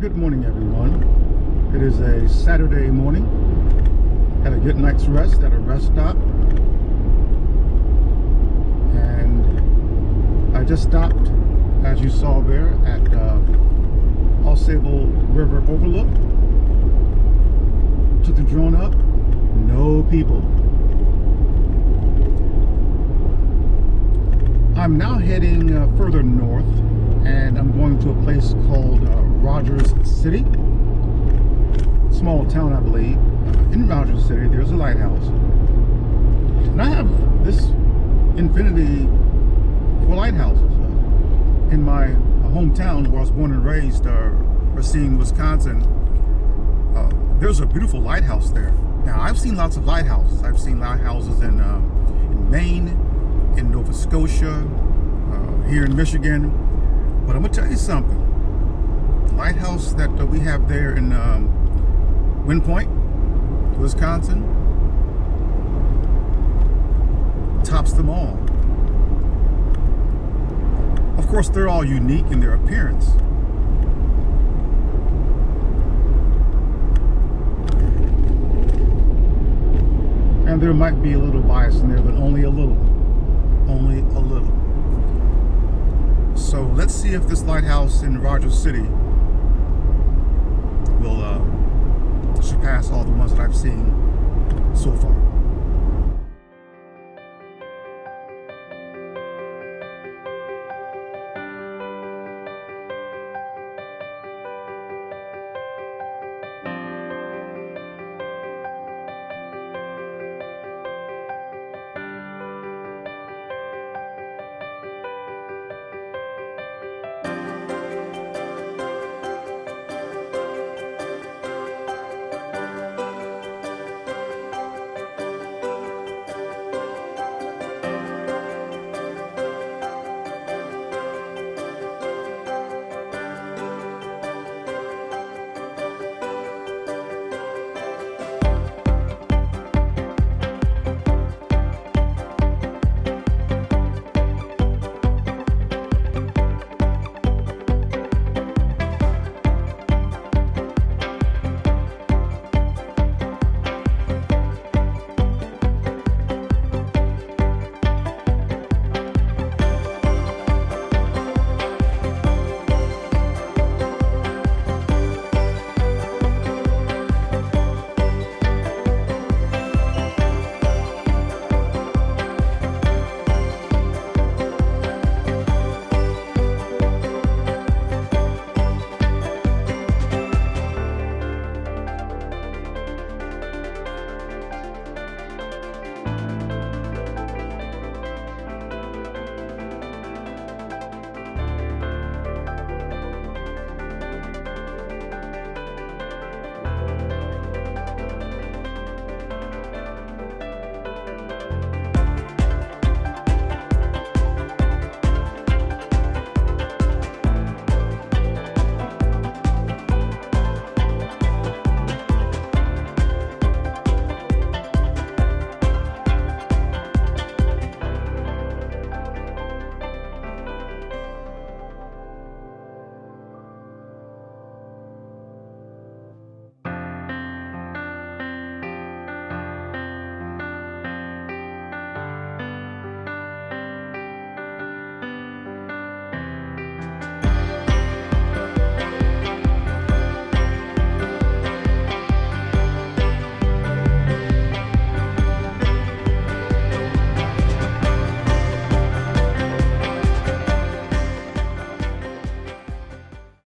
Good morning, everyone. It is a Saturday morning. Had a good night's rest at a rest stop. And I just stopped, as you saw there, at Sable River Overlook. Took the drone up. No people. I'm now heading further north, and I'm going to a place called Rogers City. Small town, I believe. In Rogers City, there's a lighthouse. And I have this infinity for lighthouses. In my hometown, where I was born and raised, Racine, Wisconsin, there's a beautiful lighthouse there. Now, I've seen lots of lighthouses. I've seen lighthouses in Maine, in Nova Scotia, here in Michigan. But I'm gonna tell you something. The lighthouse that we have there in Mile Point, Wisconsin, tops them all. Of course, they're all unique in their appearance. And there might be a little bias in there, but only a little. Only a little. So let's see if this lighthouse in Rogers City will surpass all the ones that I've seen so far.